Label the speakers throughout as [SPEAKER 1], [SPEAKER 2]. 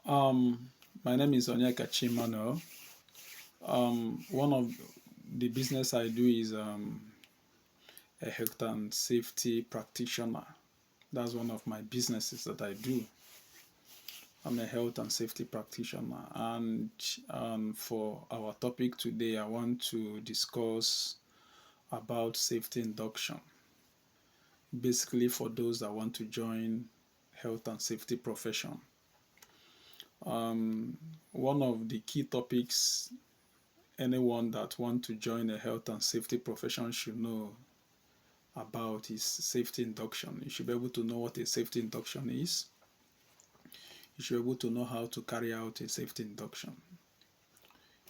[SPEAKER 1] Um, my name is Onyeka Chimano. One of the business I do is a health and safety practitioner. That's one of my businesses that I do. I'm a health and safety practitioner, and for our topic today, I want to discuss about safety induction. Basically, for those that want to join health and safety profession. One of the key topics anyone that want to join a health and safety profession should know about is safety induction. You should be able to know what a safety induction is. You should be able to know how to carry out a safety induction.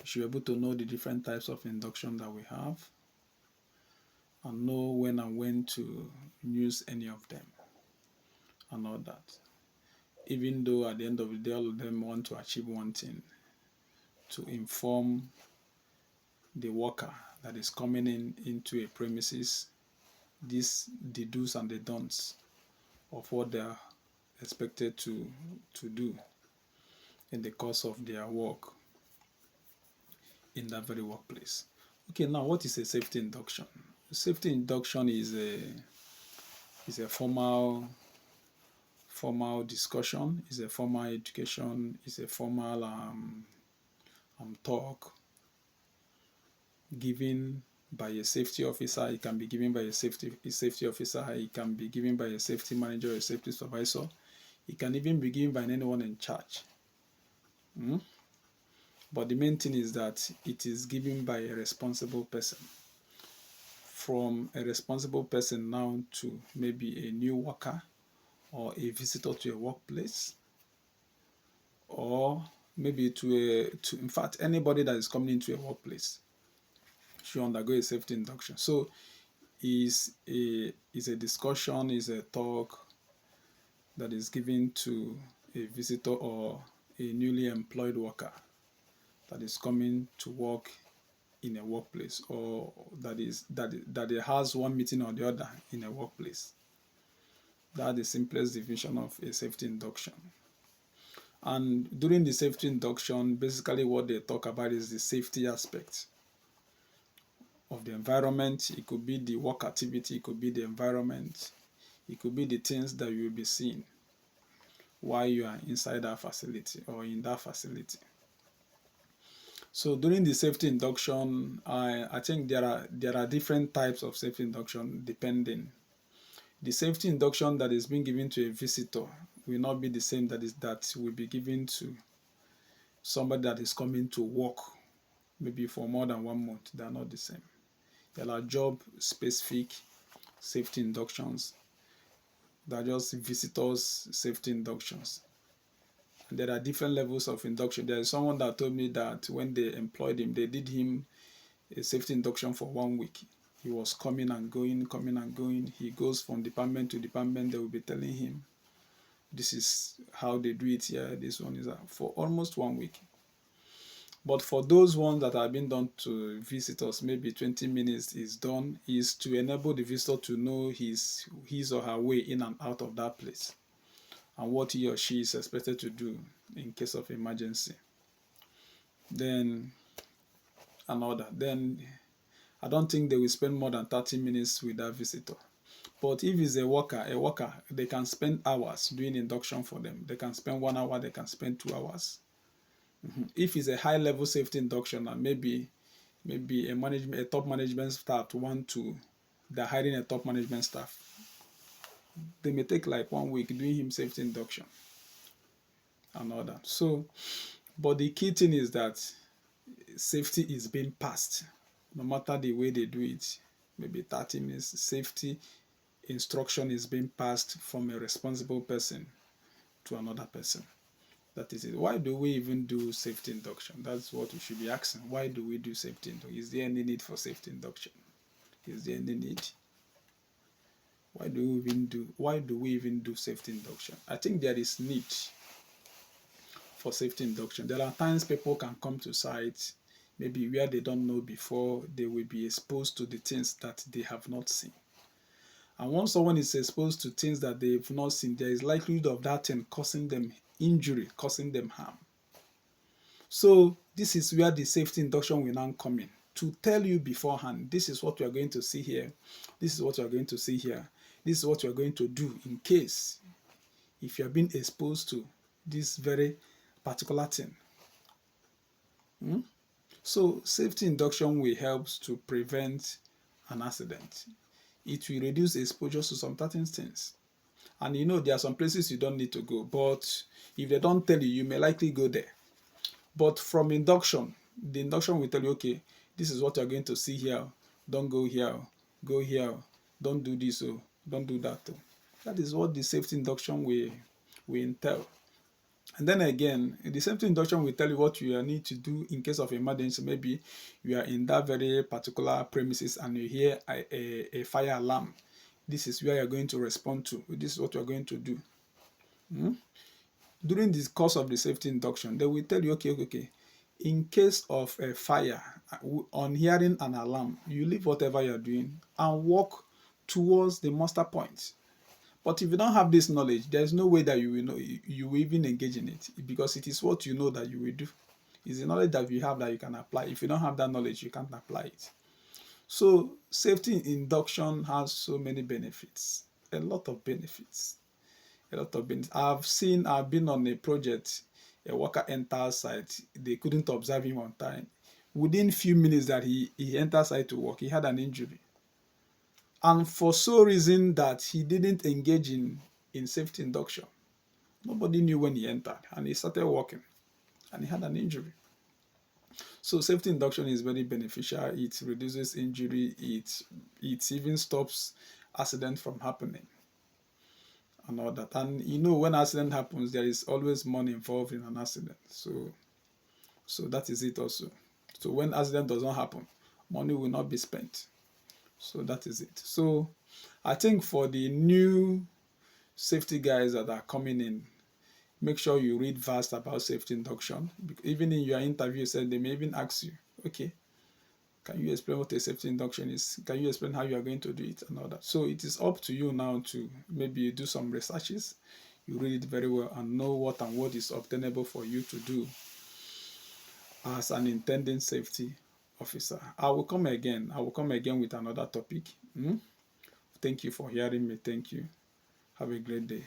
[SPEAKER 1] You should be able to know the different types of induction that we have and know when to use any of them and all that. Even though at the end of the day, all of them want to achieve one thing, to inform the worker that is coming into a premises the do's and the don'ts of what they are expected to do in the course of their work in that very workplace. Okay, now what is a safety induction? Safety induction is a formal discussion, is a formal education, is a formal talk given by a safety officer. It can be given by a safety officer. It can be given by a safety manager or a safety supervisor. It can even be given by anyone in charge. But the main thing is that it is given by a responsible person. From a responsible person now to maybe a new worker or a visitor to a workplace, or maybe to in fact anybody that is coming into a workplace should undergo a safety induction. So is a discussion, is a talk that is given to a visitor or a newly employed worker that is coming to work in a workplace, or that it has one meeting or the other in a workplace. That's the simplest definition of a safety induction. And during the safety induction, basically what they talk about is the safety aspect of the environment. It could be the work activity, it could be the environment, it could be the things that you will be seeing while you are inside that facility or in that facility. So during the safety induction, I think there are different types of safety induction depending. The safety induction that is being given to a visitor will not be the same that will be given to somebody that is coming to work maybe for more than 1 month. They are not the same. There are job specific safety inductions. They are just visitors safety inductions. And there are different levels of induction. There is someone that told me that when they employed him, they did him a safety induction for 1 week. He was coming and going, coming and going. He goes from department to department. They will be telling him, this is how they do it here. This one is for almost 1 week. But for those ones that have been done to visitors, maybe 20 minutes is done, is to enable the visitor to know his or her way in and out of that place and what he or she is expected to do in case of emergency. Then another. Then I don't think they will spend more than 30 minutes with that visitor. But if it's a worker, they can spend hours doing induction for them. They can spend 1 hour, they can spend 2 hours. If it's a high level safety induction, and maybe a top management staff they're hiring a top management staff, they may take like 1 week doing him safety induction and all that. So, but the key thing is that safety is being passed, no matter the way they do it. Maybe 30 minutes, safety instruction is being passed from a responsible person to another person. That is it. Why do we even do safety induction? That's what we should be asking. Why do we do safety induction? Is there any need for safety induction? Is there any need? Why do we even do safety induction? I think there is need for safety induction. There are times people can come to sites maybe where they don't know before. They will be exposed to the things that they have not seen. And once someone is exposed to things that they've not seen, there is likelihood of that thing causing them injury, causing them harm. So this is where the safety induction will now come in, to tell you beforehand, this is what you are going to see here, this is what you are going to see here, this is what you are going to do in case if you are being exposed to this very particular thing. So safety induction will help to prevent an accident. It will reduce exposure to some certain things. And you know, there are some places you don't need to go, but if they don't tell you, you may likely go there. But from induction, the induction will tell you, okay, this is what you're going to see here. Don't go here, go here, don't do this, oh, don't do that. Oh. That is what the safety induction will entail. And then again, the safety induction will tell you what you need to do in case of emergency. Maybe you are in that very particular premises and you hear a fire alarm. This is where you're going to respond to. This is what you're going to do. During the course of the safety induction, they will tell you, okay, in case of a fire, on hearing an alarm, you leave whatever you're doing and walk towards the muster point. But if you don't have this knowledge, there's no way that you will know, you will even engage in it, because it is what you know that you will do. It's the knowledge that you have that you can apply. If you don't have that knowledge, you can't apply it. So safety induction has so many benefits, a lot of benefits. I've been on a project, a worker enters site, they couldn't observe him on time. Within few minutes that he entered site to work, he had an injury. And for so reason that he didn't engage in safety induction. Nobody knew when he entered, and he started working, and he had an injury. So safety induction is very beneficial. It reduces injury. It even stops accident from happening and all that. And you know, when accident happens, there is always money involved in an accident. So that is it also. So when accident does not happen, money will not be spent. So that is it. So I think for the new safety guys that are coming in, make sure you read vast about safety induction. Even in your interview, they may even ask you, okay, can you explain what a safety induction is? Can you explain how you are going to do it and all that? So it is up to you now to maybe do some researches. You read it very well and know what is obtainable for you to do as an intending safety officer. I will come again with another topic. Thank you for hearing me. Thank you. Have a great day.